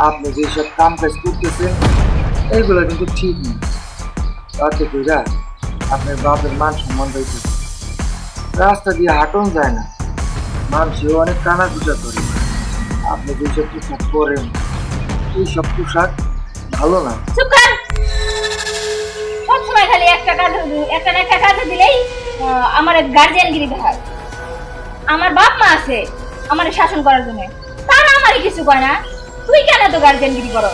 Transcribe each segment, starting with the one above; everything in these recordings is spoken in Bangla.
আপনি যেসব কাম কাজ করতেছেন এইগুলো কিন্তু ঠিক না। তাতে কইরা আপনার বাপের মান সম্মান পাইতেছে, রাস্তা দিয়ে হাঁটন যায় না, মানুষেও অনেক কানা কুচা করে। আপনি যেসব পোশাক পরেন এইসব পোশাক ভালো না। চুপ কর। সব সময় খালি একটা না একটা কাজ দিলেই আমার গার্জিয়ানগিরি দেখায়। আমার বাপ মা আছে আমার শাসন করার জন্য, তারা আমারই কিছু কয় না। তুই কেন তো গার্জিয়ানগিরি করো?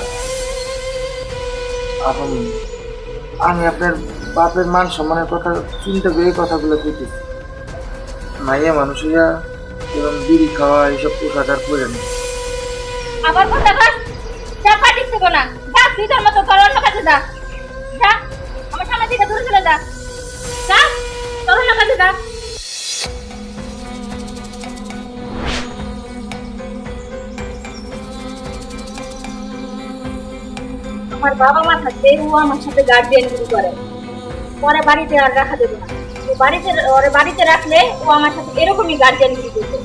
এখন আমি আপনার বাপের মান সম্মানের কথা চিন্তা করে এই কথাগুলো কইতেছি। মাইয়া মানুষ হইয়া এরকম বিড়ি খাওয়া এইসব পোশাক আর পরে না। আবার কথা বল, যা পাঠিস তো না, যা তুই তোর মতো তোর অন্য কাছে যা, যা আমার সামনে থেকে দূরে চলে যা, যা তোর অন্য কাছে যা। আমার বাবা মা থাকতে ও আমার সাথে গার্জিয়ানগিরি করে, পরে বাড়িতে আর রাখা দেবে না। ও বাড়িতে রাখলে ও আমার সাথে এরকমই গার্জিয়ানগিরি করবে,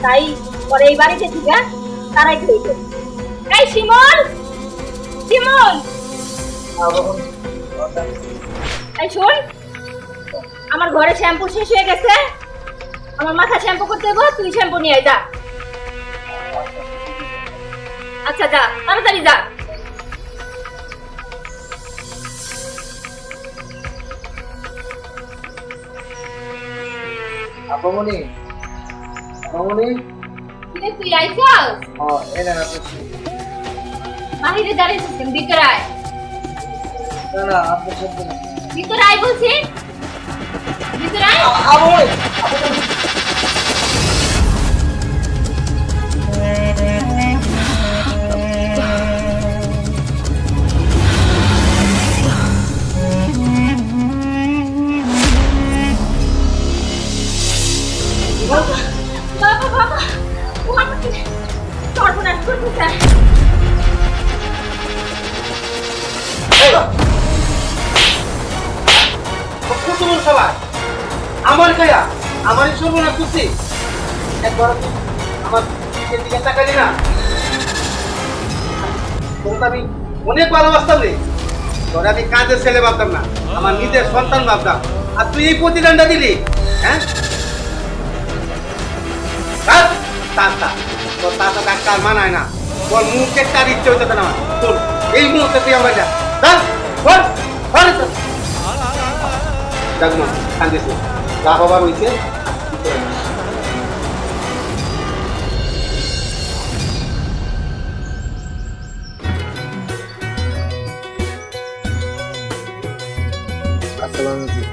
তাই পরে এই বাড়িতে থেকে তারাই খেয়েছে। এই শিমুল, শিমুল, এই শোন, আমার ঘরে শ্যাম্পু শেষ হয়ে গেছে, আমার মাথা শ্যাম্পু করতে হবে, তুই শ্যাম্পু নিয়ে আয়, যা। আচ্ছা যা, তাড়াতাড়ি যা। আপামনি, আপামনি, কিরে তুই আইছস? এই নেন আপনার। বাহিরে দাঁড়িয়েছিস, ভিতরে আয়। না না, আপনার সাথে না। ভিতরে আয় বলছি, ভিতরে আয়। আপামনি, বাবা বাবা, ও আমাকে সর্বনাশ করতেছে। আমার গায়া আমার সর্বনাশ করছি, একবার আমার দিকে তাকালি না? তোর আমি অনেক ভালোবাসতাম রে, তোর আমি কাজের ছেলে ভাবতাম না, আমার নিজের সন্তান ভাবতাম, আর তুই এই প্রতিদানটা দিলি। হ্যাঁ, তোর তাতা ডাক্তার মানায় না, তোর মুখে তার ইচ্ছে হইতে না। তোর এই মুহূর্তে তুই আমার যা দেখুন কান্দিস যা হবার হয়েছে।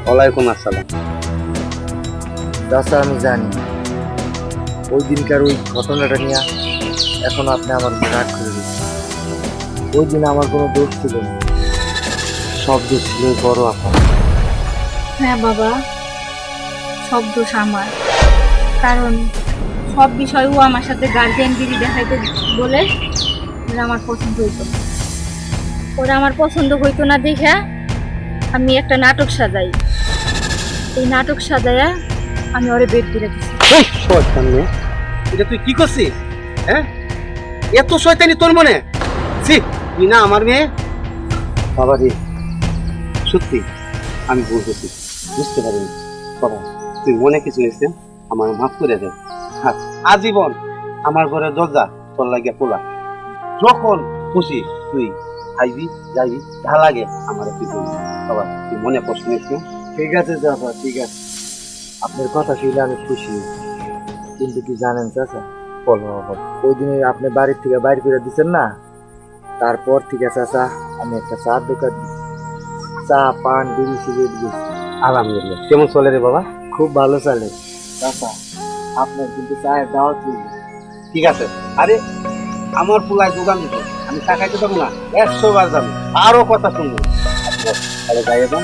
ওয়ালাইকুম আসসালাম। চাচা আমি জানি ওই দিনকার ওই ঘটনাটা নিয়ে এখন আপনি আমার রাগ করে দিচ্ছেন। ওই দিন আমার কোনো দোষ ছিল না, সব দোষ ছিল বড় আপা। হ্যাঁ বাবা, সব দোষ আমার, কারণ সব বিষয় ও আমার সাথে গার্জিয়ানগিরি দেখাইতে বলে ওরা আমার পছন্দ হইতো না। ওরা আমার পছন্দ হইতো না দেখে আমি একটা নাটক সাজাই, এই নাটক সাজাইয়া আমি ওরে বের করে দিচ্ছি। এটা তুই কি করছিস? হ্যাঁ, এত শয়তানি তোর মনে? তুই না আমার মেয়ে। বাবা রে, সত্যি আমি ভুল করছি, বুঝতে পারিনি। বাবা তুই মনে কিছু নিয়েছে, আমার মাফ করে দে। আজীবন আমার ঘরের দরজা তোর লাগিয়া খোলা, যখন খুশি তুই আইবি যাইবি, যা লাগে আমার তুই বলবি। বাবা তুই মনে কষ্ট নিয়েছে। ঠিক আছে চাচা, ঠিক আছে, আপনার কথা শুনলে আমি খুশি। কিন্তু কি জানেন চাচা, ওই দিনে আপনি বাড়ির থেকে বাইর করে দিচ্ছেন না, তারপর থেকে চাচা আমি একটা চার দোকান দিচ্ছি, চা পান বিড়ি সিগারেট দিচ্ছি। আলহামদুলিল্লাহ। কেমন চলে রে বাবা? খুব ভালো চলে চাচা, আপনার কিন্তু চায়ের দাওয়াত দিই। ঠিক আছে। আরে আমার পোলায় দোকান দিত, আমি টাকাইতে পারবো না, 100 বার যাবো, আরো কথা শুনবো। তাহলে যাই এখন।